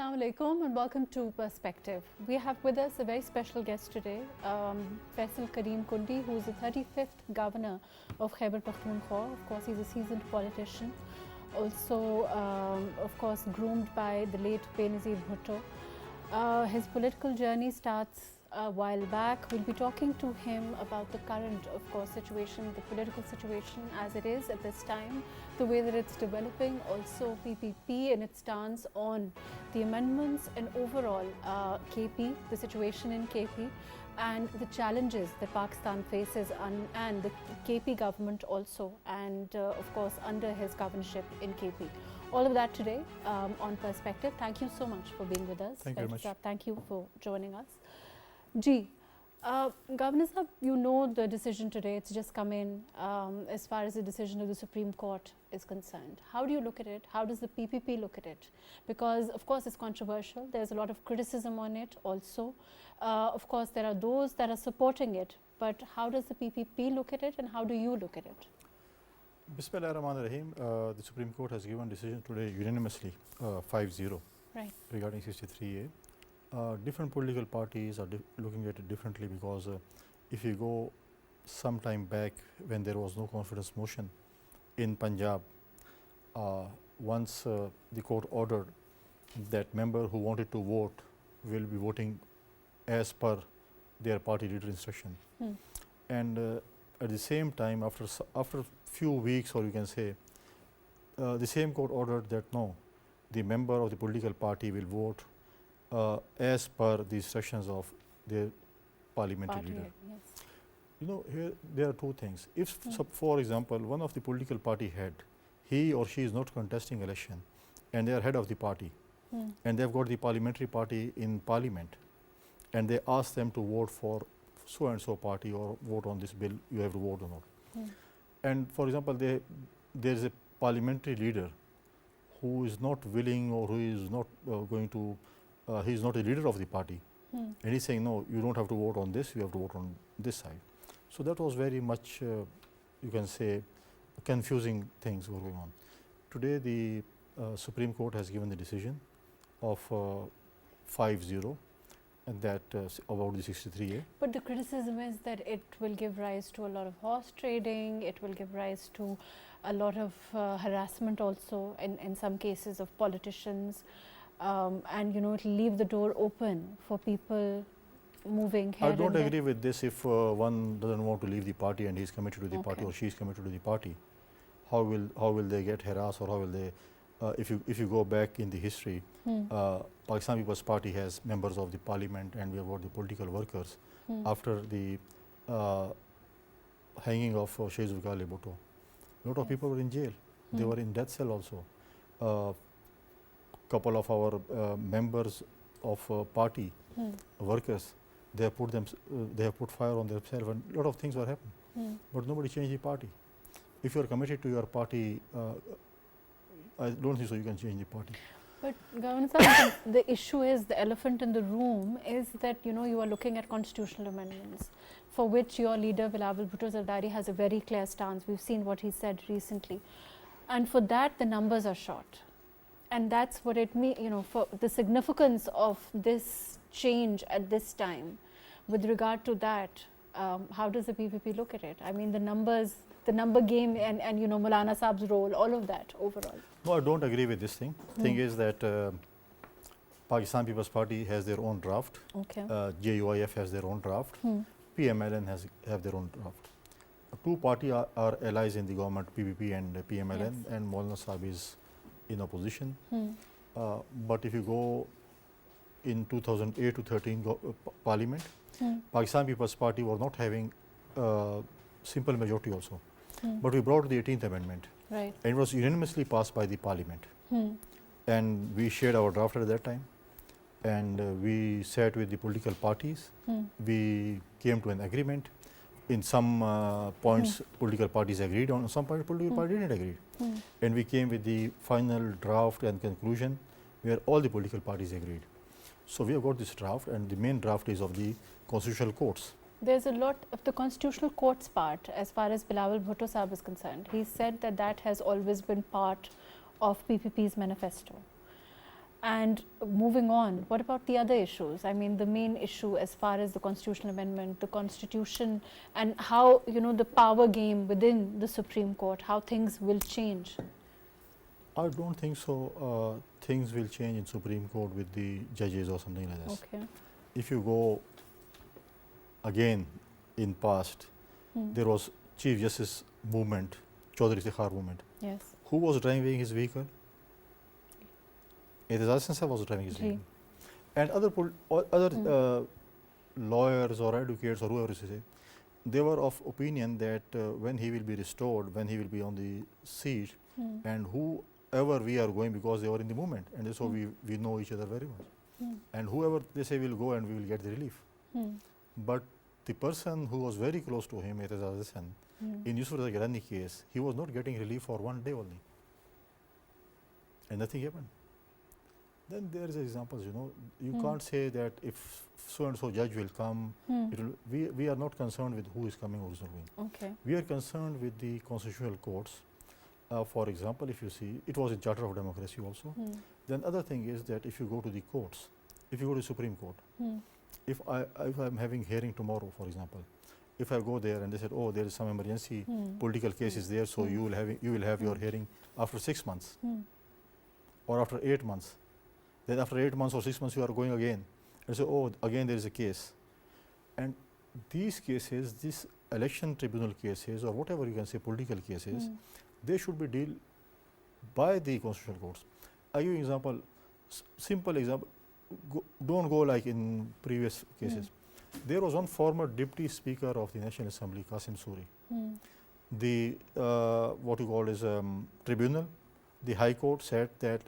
Assalamu alaikum and welcome to Perspective. We have with us a very special guest today, Faisal Karim Kundi, who is the 35th governor of Khyber Pakhtunkhwa. Of course, he's a seasoned politician, also, of course, groomed by the late Benazir Bhutto. His political journey starts a while back. We'll be talking to him about the current, of course, situation, the political situation as it is at this time, the way that it's developing, also PPP and its stance on the amendments and overall KP, the situation in KP and the challenges that Pakistan faces and the KP government also, and of course under his governorship in KP. All of that today on Perspective. Thank you so much for being with us. Thank you very much. Thank you for joining us. Ji, Governor Sahab, you know the decision today, it's just come in as far as the decision of the Supreme Court is concerned. How do you look at it? How does the PPP look at it? Because of course it's controversial, there's a lot of criticism on it also. Of course there are those that are supporting it, but how does the PPP look at it and how do you look at it? Bismillah ar-Rahman ar-Rahim. The Supreme Court has given decision today unanimously 5-0 regarding 63A. Different political parties are looking at it differently because if you go some time back when there was no confidence motion in Punjab, once the court ordered that member who wanted to vote will be voting as per their party leader instruction. And at the same time, after few weeks, or you can say, the same court ordered that no, the member of the political party will vote as per the instructions of their parliamentary leader. Yes. You know, here there are two things. If, for example, one of the political party head, he or she is not contesting election, and they are head of the party, and they have got the parliamentary party in parliament, and they ask them to vote for so and so party or vote on this bill, you have to vote or not. And for example, there is a parliamentary leader who is not willing or who is not going to he is not a leader of the party, and he is saying no, you don't have to vote on this, you have to vote on this side. So that was very much you can say confusing things were going on. Today the Supreme Court has given the decision of 5-0 and that about the 63A. But the criticism is that it will give rise to a lot of horse trading, it will give rise to a lot of harassment also in some cases of politicians. And you know, it will leave the door open for people moving here. I don't agree with this. If one doesn't want to leave the party and he is committed to the party or she is committed to the party, how will they get harassed, or how will they? If you go back in the history, Pakistan People's Party has members of the parliament, and we have got the political workers. After the hanging of Shaykh Zulfikar Bhutto, a lot of people were in jail. They were in death cell also. Couple of our members of party workers, they have put fire on themselves, and a lot of things were happening. But nobody changed the party. If you are committed to your party, I don't think so you can change the party. But Governor Sahab, the issue is, the elephant in the room is that you know you are looking at constitutional amendments for which your leader Bilawal Bhutto Zardari has a very clear stance. We've seen what he said recently, and for that the numbers are short. And that's what it means, you know, for the significance of this change at this time. With regard to that, how does the PPP look at it? I mean, the numbers, the number game, and you know, Maulana Saab's role, all of that overall. No, I don't agree with this thing. Thing is that Pakistan People's Party has their own draft. JUIF has their own draft. PMLN have their own draft. Two parties are allies in the government, PPP and PMLN, and Maulana Saab is in opposition. But if you go in 2008 to 13 parliament, Pakistan People's Party were not having simple majority also. But we brought the 18th amendment, and it was unanimously passed by the parliament. And we shared our draft at that time, and we sat with the political parties. We came to an agreement. In some points, political parties agreed. On some points, political parties didn't agree. And we came with the final draft and conclusion where all the political parties agreed. So we have got this draft, and the main draft is of the constitutional courts. There's a lot of the constitutional courts part as far as Bilawal Bhutto Saab is concerned. He said that that has always been part of PPP's manifesto. And moving on, what about the other issues? I mean, the main issue as far as the constitutional amendment, the constitution, and how, the power game within the Supreme Court, how things will change. I don't think so. Things will change in Supreme Court with the judges or something like this. Okay. If you go again in past, there was Chief Justice movement, Chaudhry Iftkhar movement. Yes. Who was driving his vehicle? Ehtijaj Sahib was driving his vehicle. And other lawyers or advocates or whoever you say, they were of opinion that when he will be restored, when he will be on the seat, and whoever we are going, because they were in the movement, and so we know each other very much. And whoever they say will go and we will get the relief. But the person who was very close to him, Ehtijaj Sahib, in Yusuf Raza Gilani case, he was not getting relief for 1 day only. And nothing happened. Then there is examples, you can't say that if so and so judge will come, we are not concerned with who is coming or is not going. Okay. We are concerned with the constitutional courts. For example, if you see, it was in Charter of Democracy also. Then other thing is that if you go to the courts, if you go to the Supreme Court, if I'm having hearing tomorrow, for example, if I go there and they said, oh, there is some emergency political cases there, so you will have your hearing after 6 months or after 8 months. Then after 8 months or 6 months, you are going again and say, oh, again there is a case. And these cases, these election tribunal cases or whatever you can say political cases, they should be dealt by the constitutional courts. I give you an example, simple example, don't go like in previous cases. There was one former deputy speaker of the National Assembly, Qasim Suri. The what you call is tribunal, the High Court said that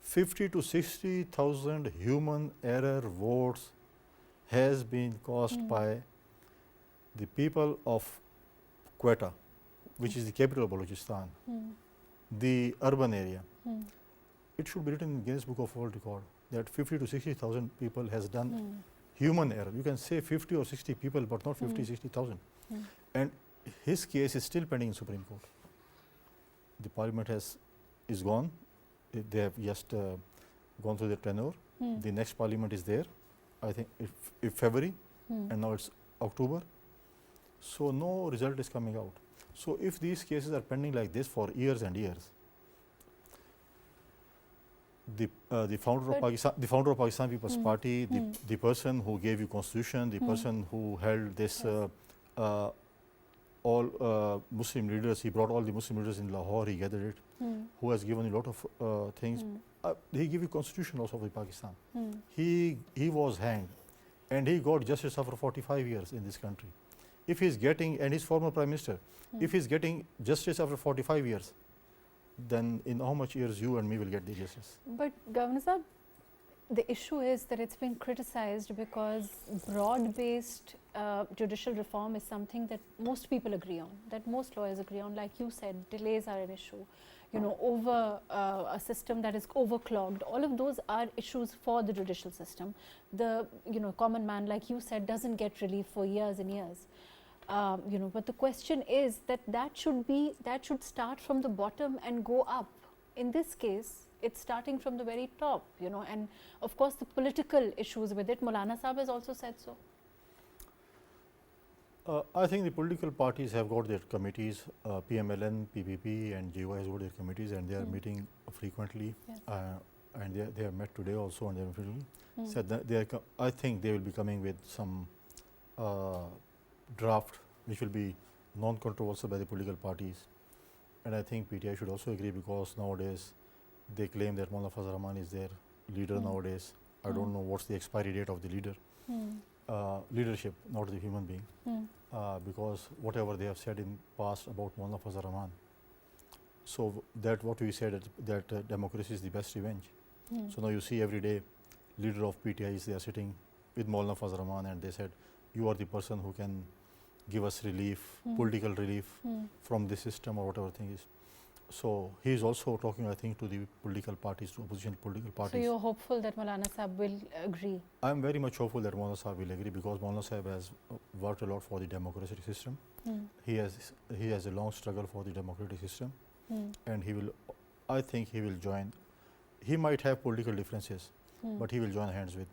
50 to 60,000 human error votes has been caused by the people of Quetta, which is the capital of Balochistan, the urban area. It should be written in Guinness Book of World Record that 50 to 60,000 people has done human error. You can say 50 or 60 people, but not 50, 60,000. And his case is still pending in Supreme Court. The Parliament is gone. They have just gone through the tenure. The next Parliament is there, I think, if February, and now it's October. So no result is coming out. So if these cases are pending like this for years and years, the founder of Pakistan People's Party, the person who gave you constitution, the person who held this all Muslim leaders, he brought all the Muslim leaders in Lahore, he gathered it, who has given a lot of things. He gave you constitution also of Pakistan. He was hanged and he got justice after 45 years in this country. If he is getting, and his former prime minister, if he is getting justice after 45 years, then in how much years you and me will get the justice? But Governor Sahab, the issue is that it's been criticized because broad-based judicial reform is something that most people agree on, that most lawyers agree on. Like you said, delays are an issue. Over a system that is overclogged, all of those are issues for the judicial system. The common man, like you said, doesn't get relief for years and years. But the question is that should start from the bottom and go up. In this case, it's starting from the very top, and of course the political issues with it. Maulana Sahab has also said so. I think the political parties have got their committees, PMLN, PPP and JY has got their committees, and they are meeting frequently, and they have met today also, and they have frequently said that I think they will be coming with some draft which will be non-controversial by the political parties, and I think PTI should also agree, because nowadays they claim that Maulana Fazl Rahman is their leader nowadays. I don't know what's the expiry date of the leader. Leadership, not the human being, because whatever they have said in past about Maulana Fazl Rahman, so that what we said that democracy is the best revenge. So now you see every day leader of PTIs, they are sitting with Maulana Fazl Rahman and they said, you are the person who can give us relief, political relief from this system or whatever thing is. So he is also talking, I think, to the political parties, to opposition political parties. So you're hopeful that Maulana Sahab will agree? I am very much hopeful that Maulana Sahab will agree, because Maulana Sahab has worked a lot for the democratic system. He has a long struggle for the democratic system, and I think he will join. he might have political differences, but he will join hands with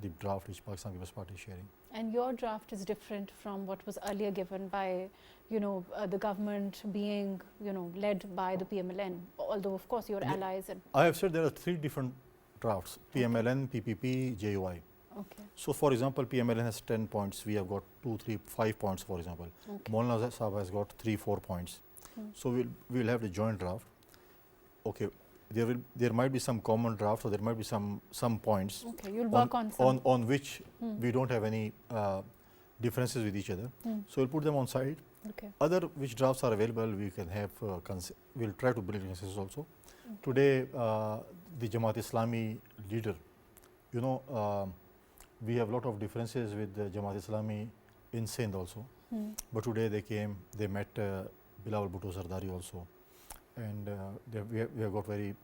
the draft which Pakistan People's Party is sharing. And your draft is different from what was earlier given by, the government being, led by the PMLN, although of course your allies. And I have said there are 3 different drafts, PMLN, PPP, JUI. Okay. So for example, PMLN has 10 points, we have got 2, 3, 5 points for example. Okay. Maulana Sahab has got 3, 4 points. So we'll have the joint draft. Okay, there might be some common draft, or there might be some points. Okay, you'll work on some. On which we don't have any differences with each other. So we'll put them on side. Okay. Other which drafts are available, we can have. We'll try to build consensus also. Okay. Today, the Jamaat Islami leader, we have a lot of differences with the Jamaat Islami in Sindh also. But today they came, they met Bilawal Bhutto Zardari also, and we have got very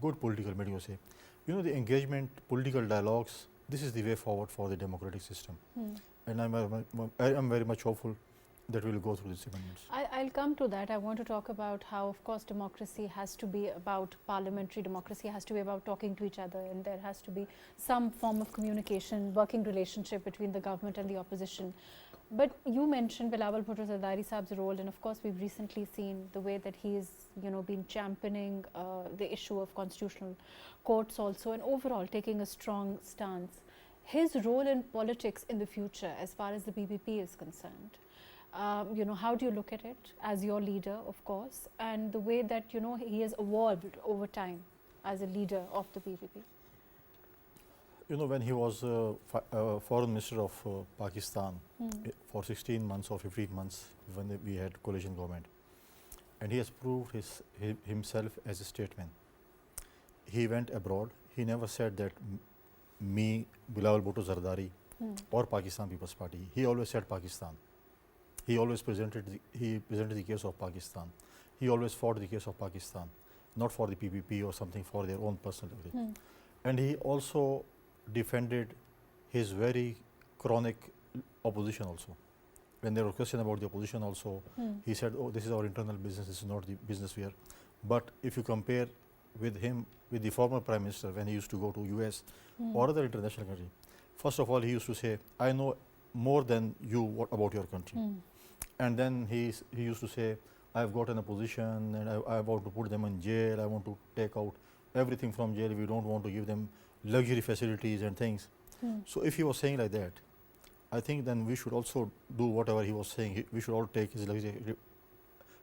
good political meeting. The engagement, political dialogues. This is the way forward for the democratic system, and I'm very much hopeful that we will go through these amendments. I'll come to that. I want to talk about how, of course, democracy has to be about parliamentary democracy, has to be about talking to each other, and there has to be some form of communication, working relationship between the government and the opposition. But you mentioned Bilawal Bhutto Zardari Saab's role, and of course we've recently seen the way that he's been championing the issue of constitutional courts also, and overall taking a strong stance. His role in politics in the future as far as the PPP is concerned, how do you look at it as your leader, of course, and the way that he has evolved over time as a leader of the PPP? When he was foreign minister of Pakistan for 16 months or 15 months when we had coalition government, and he has proved himself as a statesman. He went abroad. He never said that me, Bilawal Bhutto Zardari, or Pakistan People's Party. He always said Pakistan. He always presented the case of Pakistan. He always fought the case of Pakistan, not for the PPP or something, for their own personal ability. And he also defended his very chronic opposition also. When there were questions about the opposition also, he said, oh, this is our internal business, this is not the business we are. But if you compare with him, with the former Prime Minister, when he used to go to US or other international country, first of all, he used to say, I know more than you about your country. And then he used to say, I've got an opposition and I want to put them in jail, I want to take out everything from jail, we don't want to give them luxury facilities and things. So if he was saying like that, I think then we should also do whatever he was saying. We should all take his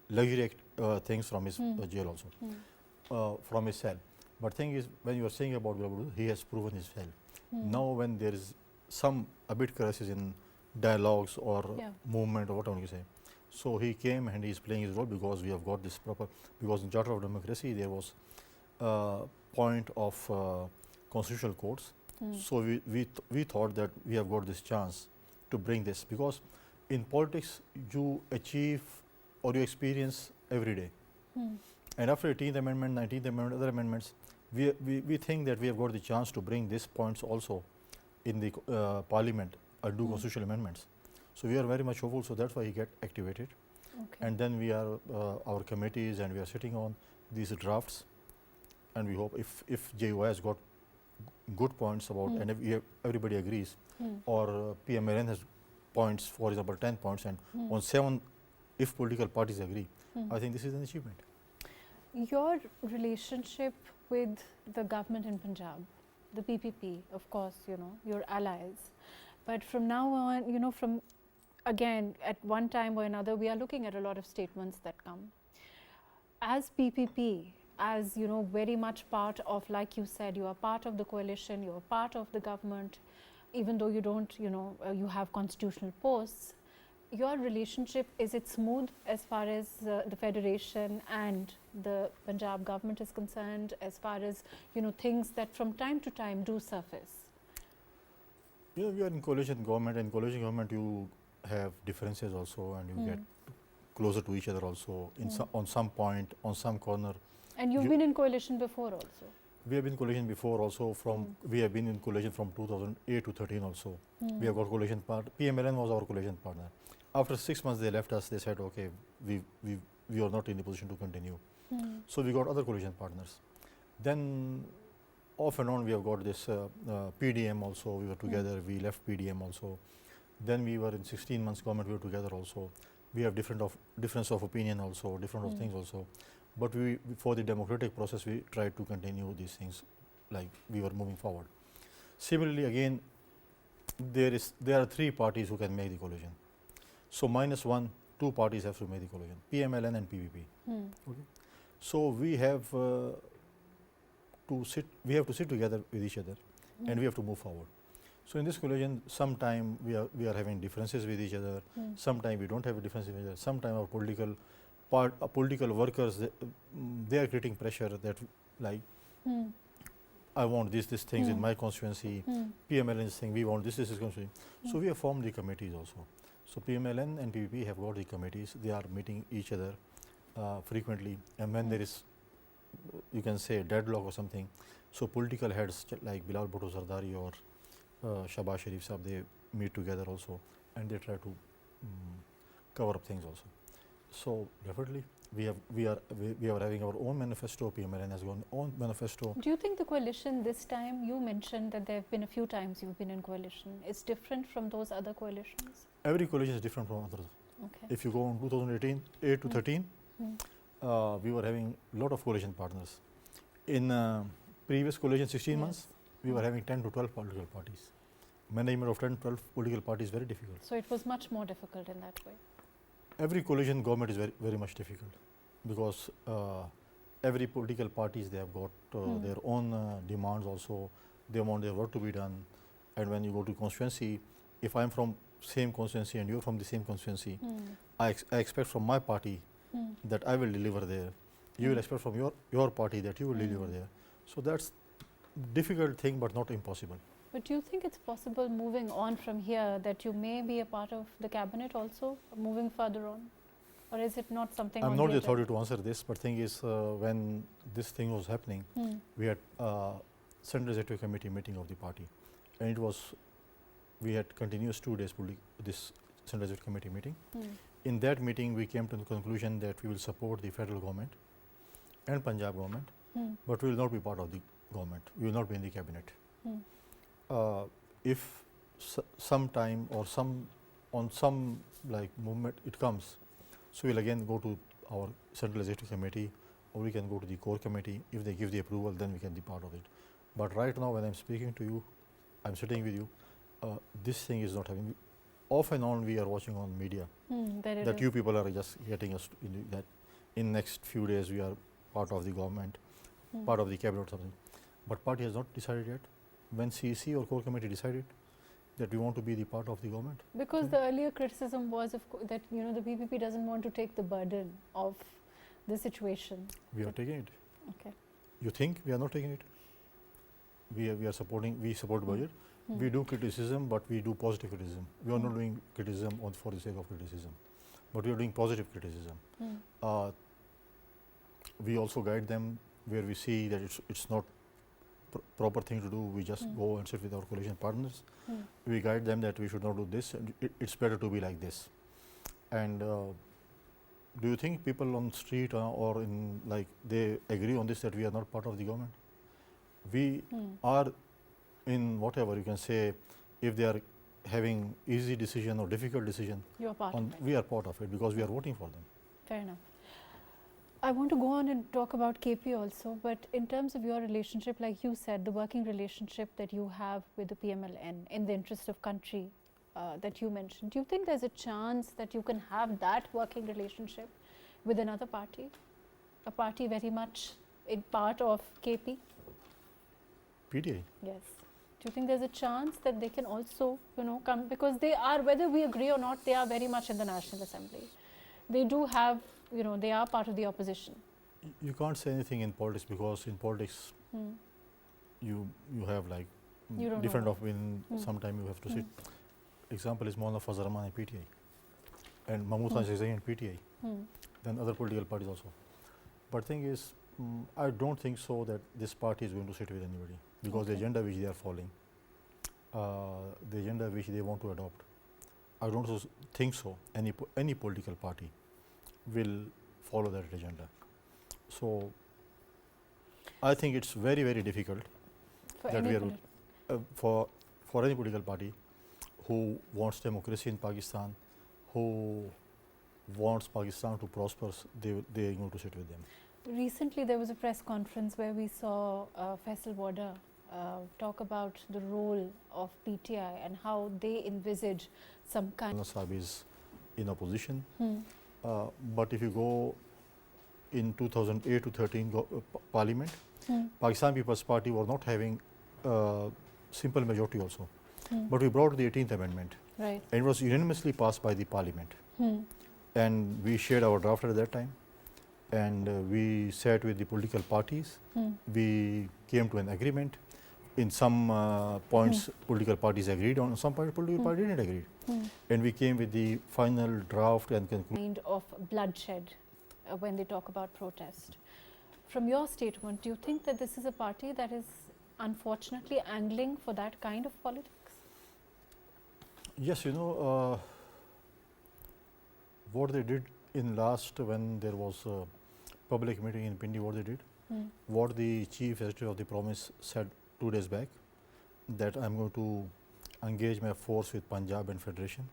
luxury things from his jail also, from his cell. But thing is, when you are saying about Bilawal, he has proven his cell. Now when there is a bit crisis in dialogues or movement or whatever you say, so he came and he is playing his role, because we have got this proper, because in Charter of Democracy there was point of constitutional courts. So we thought that we have got this chance to bring this, because in politics you achieve or you experience every day. And after 18th Amendment, 19th Amendment, other amendments, we think that we have got the chance to bring these points also in the Parliament and do constitutional amendments. So we are very much hopeful, so that's why he get activated. And then we are our committees, and we are sitting on these drafts, and we hope if JUI has got good points about, and if everybody agrees, or PMLN has points, for example 10 points, and on 7 if political parties agree, I think this is an achievement. Your relationship with the government in Punjab, the PPP, of course, your allies, but from now on, from again at one time or another, we are looking at a lot of statements that come. As PPP, as very much part of, like you said, you are part of the coalition, you are part of the government, even though you don't, you have constitutional posts. Your relationship, is it smooth as far as the federation and the Punjab government is concerned, as far as things that from time to time do surface? We are in coalition government, and coalition government you have differences also, and you get closer to each other also on some point, on some corner. And you've been in coalition before also? We have been in coalition before also. We have been in coalition from 2008 to 13 also. We have got coalition partner. PMLN was our coalition partner. After 6 months they left us. They said, okay, we are not in the position to continue. So we got other coalition partners. Then off and on we have got this PDM also, we were together, we left PDM also. Then we were in 16 months government, we were together also. We have difference of opinion also, different of things also. But we, for the democratic process, we tried to continue these things like we were moving forward. Similarly, again, there are three parties who can make the coalition. So minus one, two parties have to make the coalition, PMLN and PVP. Okay. So we have to sit together with each other, and we have to move forward. So in this coalition, sometime we are having differences with each other. Sometime we don't have a difference with each other. Sometime our political workers, they are creating pressure that like I want these things in my constituency. PMLN is saying we want this constituency. So we have formed the committees also. So PMLN and PVP have got the committees. They are meeting each other frequently, and when there is, you can say, deadlock or something, so political heads like Bilal Bhutto Zardari or Shahbaz Sharif Saab, they meet together also, and they try to cover up things also. So definitely we are having our own manifesto. PMLN has got own manifesto. Do you think the coalition this time, you mentioned that there have been a few times you've been in coalition, is different from those other coalitions? Every coalition is different from others. Okay. If you go in 2018, 8 to 13, we were having a lot of coalition partners. In previous coalition, 16 months, we were having 10 to 12 political parties. Management of 10 to 12 political parties is very difficult. So it was much more difficult in that way. Every coalition government is very, very much difficult, because every political parties, they have got their own demands also. They want their work to be done. And when you go to constituency, if I am from same constituency and you are from the same constituency, I expect from my party that I will deliver there. You will expect from your party that you will deliver there. So that's difficult thing, but not impossible. But do you think it's possible moving on from here that you may be a part of the cabinet also, moving further on? Or is it not something? I'm not the authority to answer this, but thing is, when this thing was happening, we had Central Executive Committee meeting of the party, and it was, we had continuous 2 days this Central Executive Committee meeting. In that meeting, we came to the conclusion that we will support the federal government and Punjab government, but we will not be part of the government. We will not be in the cabinet. If some time or on some like movement it comes, so we'll again go to our Central Executive Committee, or we can go to the core committee. If they give the approval, then we can be part of it. But right now, when I'm speaking to you, I'm sitting with you, this thing is not having. Off and on, we are watching on media that you people are just getting us that in next few days we are part of the government, part of the cabinet or something. But party has not decided yet. When CEC or core committee decided that we want to be the part of the government. Because the earlier criticism was that the PPP doesn't want to take the burden of the situation. We are taking it. Okay. You think we are not taking it? We are supporting. We support budget. We do criticism, but we do positive criticism. We are not doing criticism for the sake of criticism, but we are doing positive criticism. We also guide them where we see that it's not proper thing to do. We just go and sit with our coalition partners. We guide them that we should not do this, and it's better to be like this. And do you think people on street or in they agree on this, that we are not part of the government? We are in whatever you can say. If they are having easy decision or difficult decision, you are part of it. We are part of it because we are voting for them. Fair enough. I want to go on and talk about KP also, but in terms of your relationship, like you said, the working relationship that you have with the PMLN in the interest of country that you mentioned, do you think there's a chance that you can have that working relationship with another party, a party very much in part of KP? PTA? Yes. Do you think there's a chance that they can also, come, because they are, whether we agree or not, they are very much in the National Assembly. They do have, they are part of the opposition. You can't say anything in politics, because in politics you have different opinion. Sometimes you have to sit. Example is Maulana Fazl Rahman in PTA, and Mahmood Khan is in PTA. Then other political parties also. But thing is, I don't think so that this party is going to sit with anybody, because the agenda which they are following, the agenda which they want to adopt, I don't think so any political party will follow that agenda. So I think it's very, very difficult For that we are anybody. for any political party who wants democracy in Pakistan, who wants Pakistan to prosper, they are going to sit with them. Recently, there was a press conference where we saw Faisal talk about the role of PTI and how they envisage some kind. Saab is in opposition, but if you go in 2008 to 13 Parliament, Pakistan People's Party was not having simple majority also, but we brought the 18th Amendment, Right. and it was unanimously passed by the Parliament, and we shared our draft at that time, and we sat with the political parties, we came to an agreement. In some points, political parties agreed on, some points political parties didn't agree, and we came with the final draft and conclusion. Kind of bloodshed when they talk about protest. From your statement, do you think that this is a party that is unfortunately angling for that kind of politics? Yes, you know, what they did in last, when there was a public meeting in Pindi, what they did, what the chief executive of the province said 2 days back, that I'm going to engage my force with Punjab and Federation.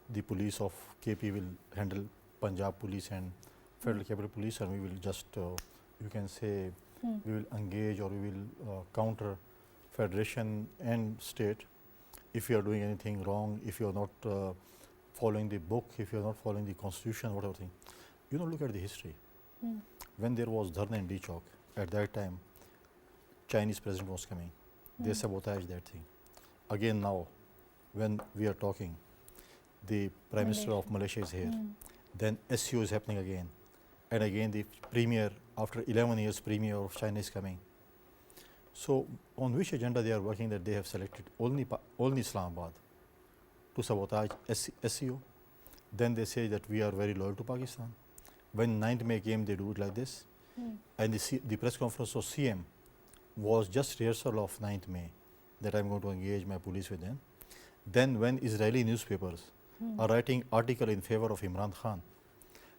The police of KP will handle Punjab police and Federal Capital Police, and we will just, you can say, we will engage or we will counter Federation and state if you are doing anything wrong, if you are not following the book, if you are not following the constitution, whatever thing. You know, look at the history. When there was Dharna in D Chowk, at that time, Chinese president was coming. They sabotaged that thing. Again now, when we are talking, the Prime Minister of Malaysia is here. Then SCO is happening again. And again the Premier, after 11 years, Premier of China is coming. So on which agenda they are working, that they have selected only Islamabad to sabotage SCO? Then they say that we are very loyal to Pakistan. When 9th May came, they do it like this. And the press conference of CM was just rehearsal of 9th May, that I'm going to engage my police with them. Then when Israeli newspapers are writing article in favor of Imran Khan,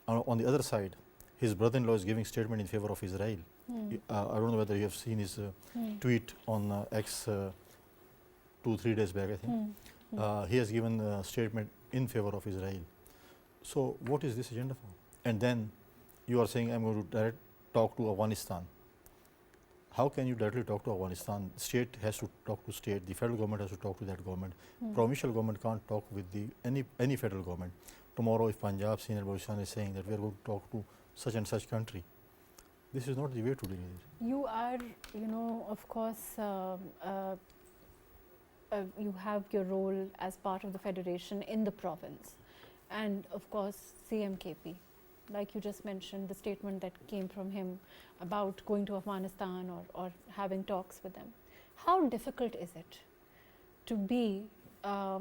on the other side, his brother-in-law is giving statement in favor of Israel. I don't know whether you have seen his tweet on X 2-3 days back, I think. He has given a statement in favor of Israel. So what is this agenda for? And then you are saying, I'm going to direct talk to Afghanistan. How can you directly talk to Afghanistan? State has to talk to state, the federal government has to talk to that government. Provincial government can't talk with any federal government. Tomorrow if Punjab Senior Balochistan is saying that we are going to talk to such and such country, this is not the way to deal with it. You are, you know, of course, you have your role as part of the federation in the province, and of course CMKP, like you just mentioned, the statement that came from him about going to Afghanistan or having talks with them. How difficult is it to be,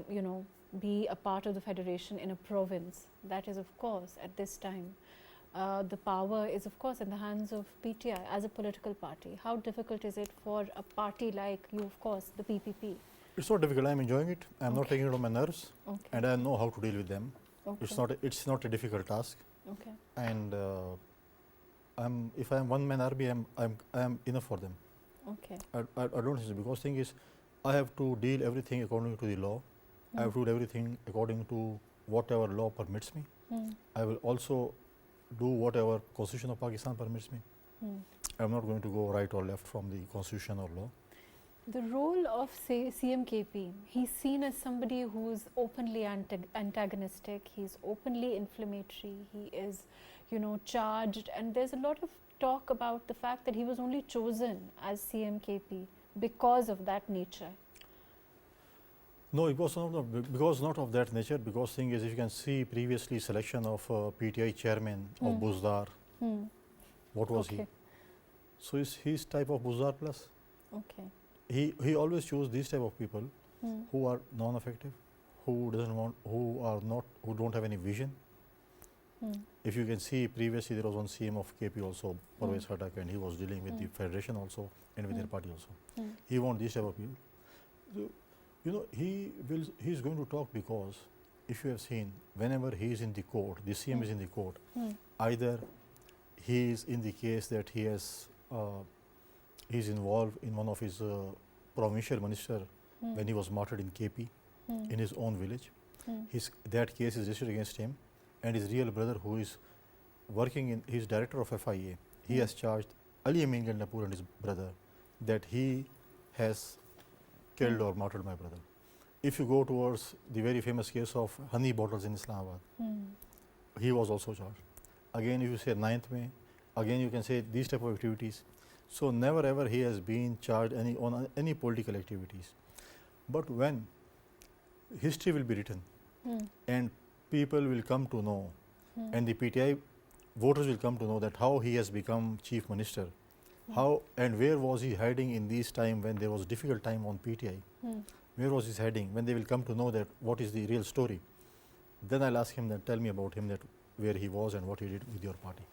you know, be a part of the federation in a province that is, of course, at this time, the power is, of course, in the hands of PTI as a political party? How difficult is it for a party like you, of course, the PPP? It's not difficult. I'm enjoying it. I'm not taking it on my nerves, and I know how to deal with them. It's not a difficult task. And if I'm one man army, I'm enough for them. I don't think so, because thing is, I have to deal everything according to the law. I have to do everything according to whatever law permits me. I will also do whatever Constitution of Pakistan permits me. I'm not going to go right or left from the Constitution or law. The role of, say, CMKP, he's seen as somebody who's openly antagonistic, he's openly inflammatory, he is, you know, charged, and there's a lot of talk about the fact that he was only chosen as CMKP because of that nature. No, it was not of that nature, because thing is, if you can see previously selection of PTI chairman of Buzdar, what was he? So he's type of Buzdar plus. He always chose these type of people who are non-effective, who don't have any vision. If you can see previously, there was one CM of KP also, Parvez Khattak, and he was dealing with the federation also and with their party also. He wants these type of people. So, you know, he's going to talk, because if you have seen, whenever he is in the court, the CM is in the court, either he is in the case that he has He's involved in one of his provincial minister when he was martyred in KP in his own village. That case is registered against him, and his real brother, who is working in, he's director of FIA, he has charged Ali Amin Gandapur and his brother that he has killed or martyred my brother. If you go towards the very famous case of honey bottles in Islamabad, he was also charged. Again, if you say 9th May, again you can say these type of activities. So never ever he has been charged on any political activities. But when history will be written and people will come to know and the PTI voters will come to know that how he has become chief minister, how and where was he hiding in these time when there was difficult time on PTI, where was he hiding, when they will come to know that what is the real story, then I'll ask him that tell me about him, that where he was and what he did with your party.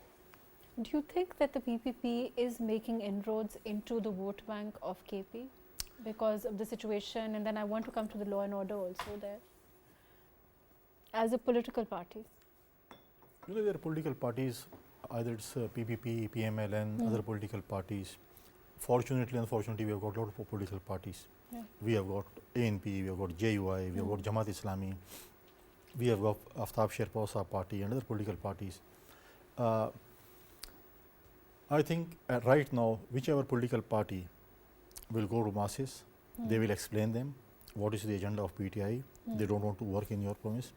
Do you think that the PPP is making inroads into the vote bank of KP because of the situation? And then I want to come to the law and order also there. As a political party. You know, there are political parties, either it's PPP, PMLN, other political parties. Fortunately, unfortunately, we have got a lot of political parties. We have got ANP, we have got JUI, we have got Jamaat Islami, we have got Aftab Sherpausa party and other political parties. I think right now, whichever political party will go to masses, they will explain them what is the agenda of PTI. They don't want to work in your province.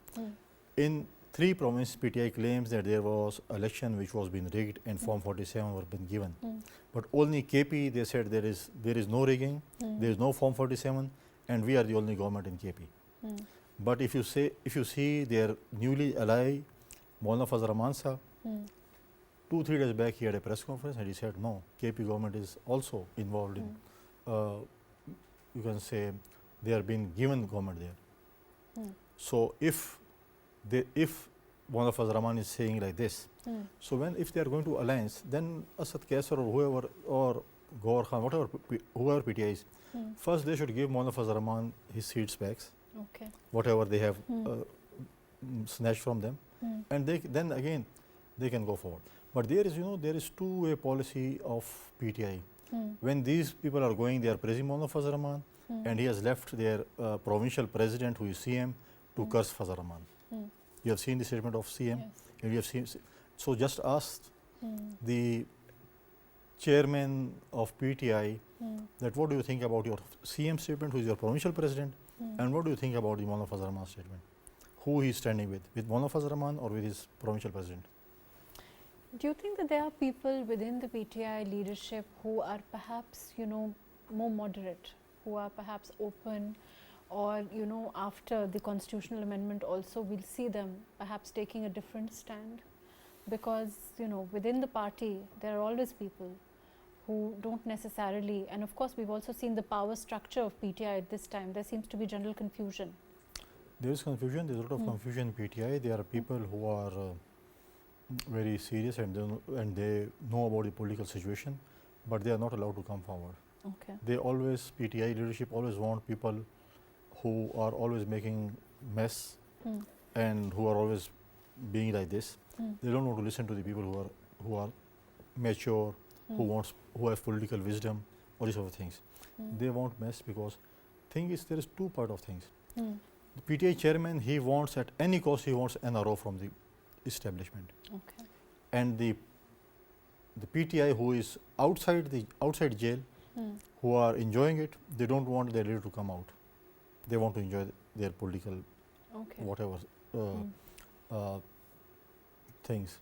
In 3 provinces, PTI claims that there was election which was being rigged and Form 47 were been given. But only KP, they said there is no rigging, there is no Form 47, and we are the only government in KP. But if you see their newly allied, Maulana Fazl Rahman Sahab, 2-3 days back he had a press conference and he said no, KP government is also involved in, you can say they are being given government there. So if Maulana Fazl Rahman is saying like this, so if they are going to alliance, then Asad Kaisar or whoever, or Gaur Khan, whoever PTI is, first they should give Maulana Fazl Rahman his seats back, whatever they have snatched from them, and then again they can go forward. But there is two-way policy of PTI. When these people are going, they are praising Maulana Fazl Rahman, and he has left their provincial president, who is CM, to curse Fazl Rahman. You have seen the statement of CM, and you have seen. So just ask the chairman of PTI that what do you think about your CM statement, who is your provincial president, and what do you think about the Maulana Fazl Rahman statement? Who he is standing with Maulana Fazl Rahman or with his provincial president? Do you think that there are people within the PTI leadership who are perhaps, more moderate, who are perhaps open, or, after the constitutional amendment also we'll see them perhaps taking a different stand? Because, within the party there are always people who don't necessarily, and of course we've also seen the power structure of PTI at this time. There seems to be general confusion. There is confusion, there is a lot of confusion in PTI. There are people who are very serious and they know about the political situation, but they are not allowed to come forward. PTI leadership always want people who are always making mess and who are always being like this. They don't want to listen to the people who are mature, who have political wisdom, all these sort of things. They want mess because thing is there is two part of things. The PTI chairman, he wants at any cost, he wants NRO from the establishment. And the PTI who is outside jail, who are enjoying it, they don't want their leader to come out. They want to enjoy their political whatever things.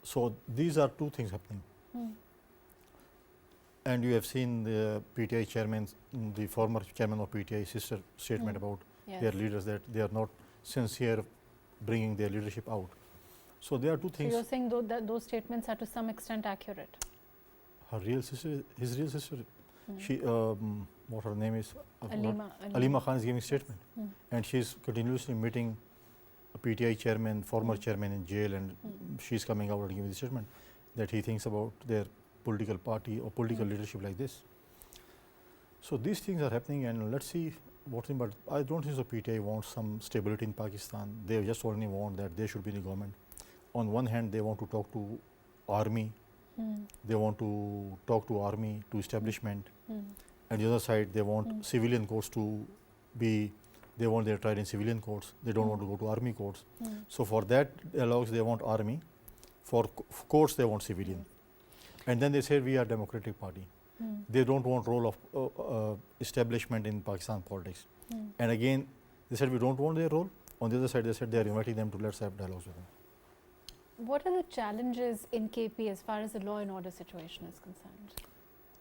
So these are two things happening. And you have seen the PTI chairman, the former chairman of PTI sister statement about their leaders, that they are not sincere bringing their leadership out. So there are two things. So you're saying that those statements are to some extent accurate? Her real sister, his real sister, she, what her name is? Alima Khan is giving statement, and she is continuously meeting a PTI chairman, former chairman in jail, and she is coming out and giving the statement that he thinks about their political party or political leadership like this. So these things are happening, and let's see what thing. But I don't think so. PTI wants some stability in Pakistan. They just only want that they should be in the government. On one hand, they want to talk to army They want to talk to army, to establishment. And the other side, they want civilian courts to be, they want their trial in civilian courts. They don't want to go to army courts. So for that dialogues, they want army. For courts, they want civilian. And then they say we are democratic party. They don't want role of establishment in Pakistan politics. And again, they said we don't want their role. On the other side, they said they are inviting them to let's have dialogues with them. What are the challenges in KP as far as the law and order situation is concerned?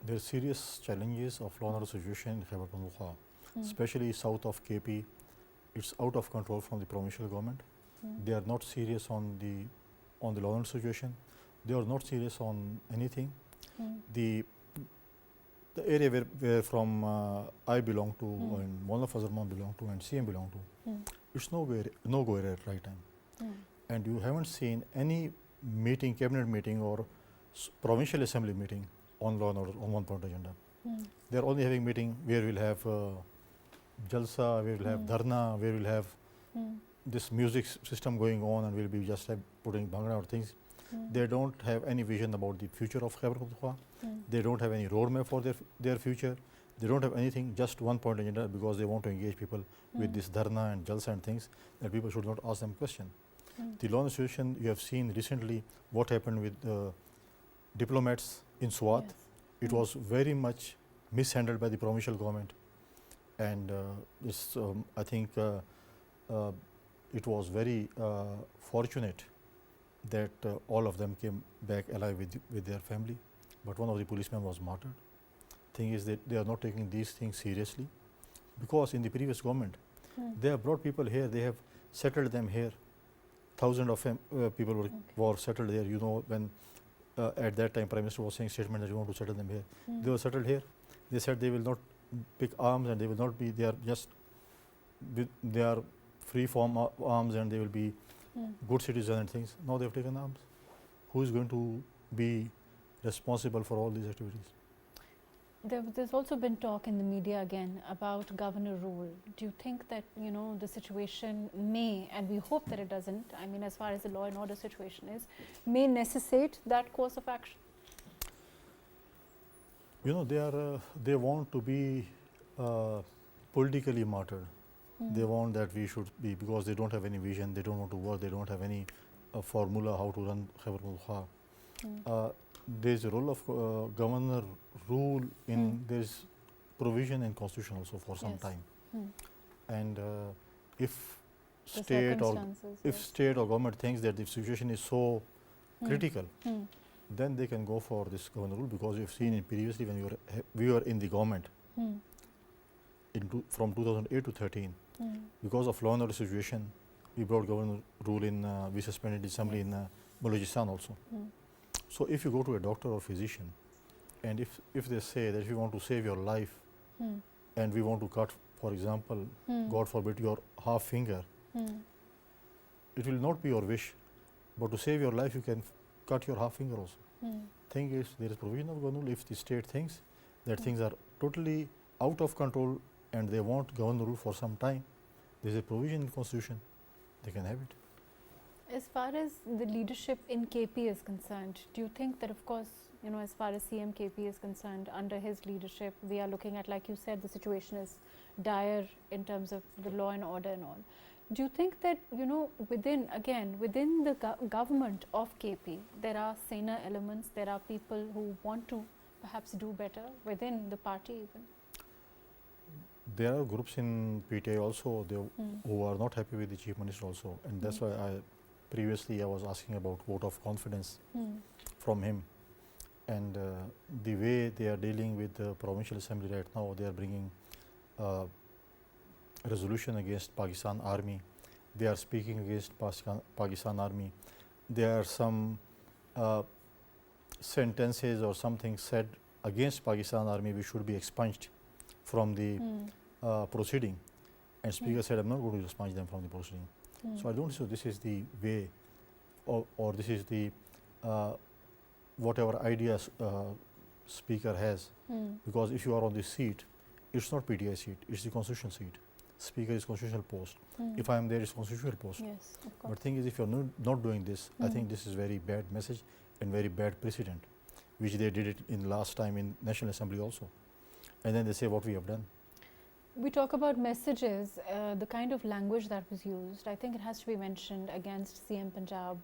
There are serious challenges of law and order situation in Khyber Pakhtunkhwa, especially south of KP. It's out of control from the provincial government. They are not serious on the law and order situation. They are not serious on anything. The area where from I belong to and Maulana Fazl Rahman belong to and CM belong to, it's no go area at right time. And you haven't seen any meeting, cabinet meeting or provincial assembly meeting on law and order on one point agenda. They are only having meeting where we'll have jalsa, where we'll have dharna, where we'll have this music system going on and we'll be just putting bhangra or things. They don't have any vision about the future of Khyber Pakhtunkhwa. They don't have any roadmap for their future. They don't have anything, just one point agenda because they want to engage people with this dharna and jalsa and things that people should not ask them question. The law situation, you have seen recently what happened with diplomats in Swat. Yes. It was very much mishandled by the provincial government. And I think it was very fortunate that all of them came back alive with their family. But one of the policemen was martyred. Thing is that they are not taking these things seriously because in the previous government, they have brought people here, they have settled them here. Thousands of people were settled there. You know, when at that time Prime Minister was saying statement that you want to settle them here. They were settled here. They said they will not pick arms and they will not be, they are free from arms and they will be good citizens and things. Now they have taken arms. Who is going to be responsible for all these activities? There's also been talk in the media again about governor rule. Do you think that, you know, the situation may, and we hope that it doesn't, I mean, as far as the law and order situation is, may necessitate that course of action? You know, they want to be politically martyred. They want that we should be, because they don't have any vision, they don't want to work, they don't have any formula how to run Khyber Pakhtunkhwa. There is a role of governor rule in there is provision in constitution also for some time. And if state or government thinks that the situation is so critical, then they can go for this governor rule, because you've seen it previously when we were in the government from 2008 to 13. Because of law and order situation, we brought governor rule in, we suspended assembly in Balochistan also. So if you go to a doctor or physician, and if they say that if you want to save your life, and we want to cut, for example, God forbid, your half finger, it will not be your wish, but to save your life, you can cut your half finger also. Thing is, there is provision of governor rule. If the state thinks that things are totally out of control and they want governor rule for some time, there is a provision in constitution, they can have it. As far as the leadership in KP is concerned, do you think that, of course, you know, as far as CM KP is concerned, under his leadership, we are looking at, like you said, the situation is dire in terms of the law and order and all. Do you think that, you know, within the government of KP, there are saner elements, there are people who want to perhaps do better within the party even? There are groups in PTA also who are not happy with the Chief Minister also, and that's why previously I was asking about vote of confidence from him. And the way they are dealing with the Provincial Assembly right now, they are bringing resolution against Pakistan Army. They are speaking against Pakistan Army. There are some sentences or something said against Pakistan Army which should be expunged from the proceeding. And Speaker said, I'm not going to expunge them from the proceeding. So I don't think this is the way, or this is the whatever ideas Speaker has. Because if you are on the seat, it's not PTI seat, it's the constitutional seat. Speaker is constitutional post. If I am there, it's constitutional post. Yes, of course. But thing is, if you are not doing this, I think this is very bad message and very bad precedent. which they did it in last time in National Assembly also. And then they say what we have done. We talk about messages, the kind of language that was used. I think it has to be mentioned against CM Punjab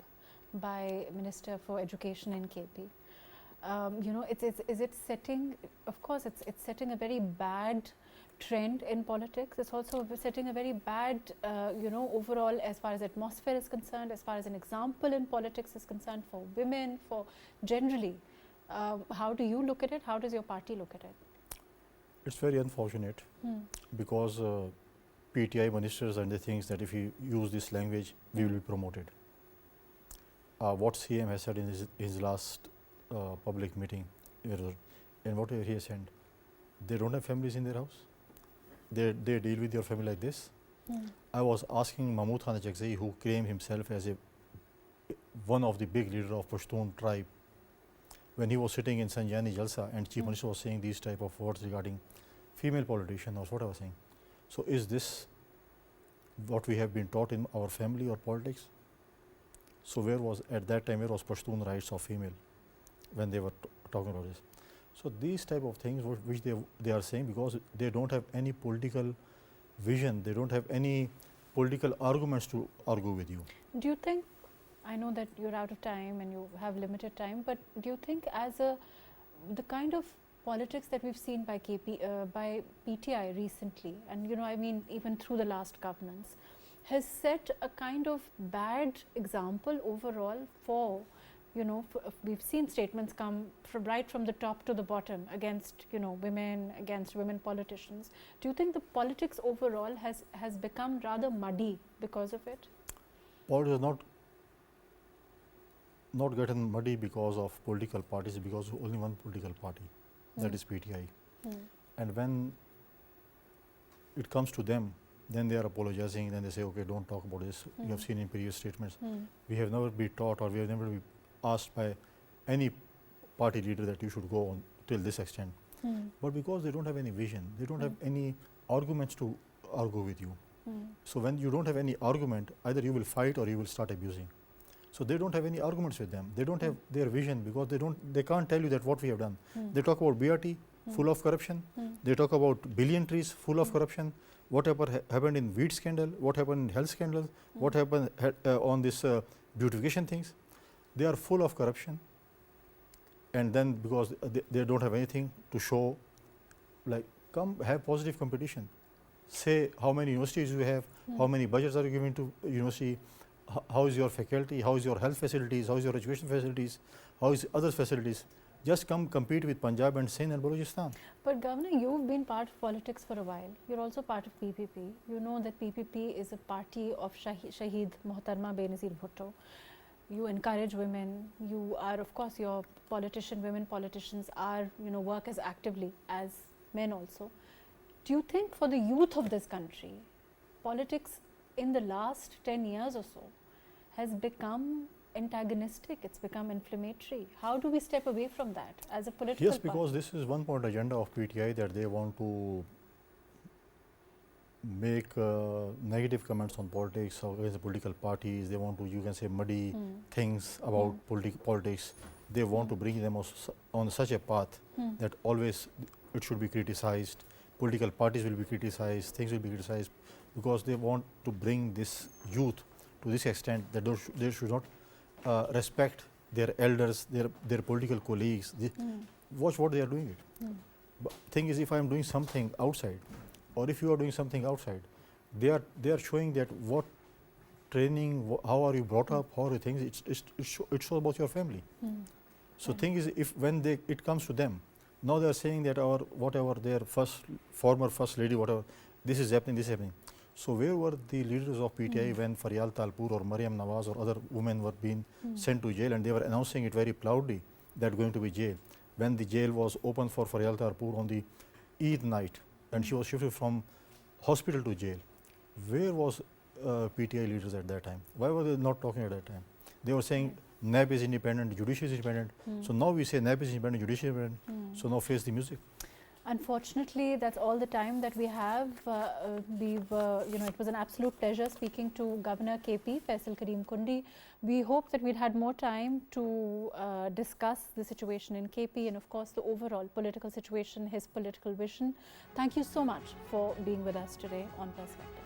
by Minister for Education in KP. You know, is it setting, of course, it's setting a very bad trend in politics. It's also setting a very bad, you know, overall as far as atmosphere is concerned, as far as an example in politics is concerned for women, for generally. How do you look at it? How does your party look at it? It's very unfortunate because PTI ministers and they think that if you use this language, we will be promoted. What CM has said in his last public meeting, and whatever he has said, they don't have families in their house. They deal with your family like this. I was asking Mahmood Khan Achakzai, who claimed himself as one of the big leaders of Pashtun tribe, when he was sitting in Sanjani Jalsa and Chief Minister was saying these type of words regarding female politicians or what I was saying. So is this what we have been taught in our family or politics? So where was, at that time, where was Pashtun rights of female when they were talking about this? So these type of things which they are saying, because they don't have any political vision, they don't have any political arguments to argue with you. Do you think, I know that you're out of time and you have limited time, but do you think as the kind of politics that we've seen by by PTI recently, and you know, I mean even through the last governance, has set a kind of bad example overall for, you know, we've seen statements come from right from the top to the bottom against, you know, women, against women politicians. Do you think the politics overall has become rather muddy because of it? Politics is not gotten muddy because of political parties, because of only one political party, that is PTI. And when it comes to them, then they are apologizing, then they say, okay, don't talk about this. You have seen in previous statements. We have never been taught or we have never been asked by any party leader that you should go on till this extent. But because they don't have any vision, they don't have any arguments to argue with you. So when you don't have any argument, either you will fight or you will start abusing. So they don't have any arguments with them. They don't have their vision because they can't tell you that what we have done. They talk about BRT, full of corruption. They talk about billion trees, full of corruption. Whatever happened in wheat scandal, what happened in health scandals, what happened on this beautification things. They are full of corruption. And then because they don't have anything to show, like, come have positive competition. Say how many universities you have, how many budgets are you giving to university, how is your faculty, how is your health facilities, how is your education facilities, how is other facilities. Just come compete with Punjab and Sindh and Balochistan. But Governor, you've been part of politics for a while. You're also part of PPP. You know that PPP is a party of Shaheed Mohtarma Benazir Bhutto. You encourage women. You are, of course, your women politicians are, you know, work as actively as men also. Do you think for the youth of this country, politics in the last 10 years or so has become antagonistic, it's become inflammatory? How do we step away from that as a political Yes, because this is one point agenda of PTI that they want to make negative comments on politics or against the political parties. They want to, you can say, muddy things about politics. They want to bring them on such a path that always it should be criticized. Political parties will be criticized, things will be criticized, because they want to bring this youth to this extent that they should not respect their elders, their political colleagues. Watch what they are doing it. But thing is, if I am doing something outside, or if you are doing something outside, they are showing that what training, how are you brought up, how are you things. It shows about your family. So thing is, if when it comes to them, now they are saying that whatever their former first lady, whatever, this is happening, this is happening. So where were the leaders of PTI when Faryal Talpur or Maryam Nawaz or other women were being sent to jail, and they were announcing it very proudly that going to be jail, when the jail was open for Faryal Talpur on the Eid night and she was shifted from hospital to jail? Where was PTI leaders at that time? Why were they not talking at that time? They were saying NAB is independent, judiciary is independent. So now we say NAB is independent, judiciary is independent. So now face the music. Unfortunately, that's all the time that we have. It was an absolute pleasure speaking to Governor KP, Faisal Karim Kundi. We hope that we'd had more time to discuss the situation in KP and, of course, the overall political situation, his political vision. Thank you so much for being with us today on Perspective.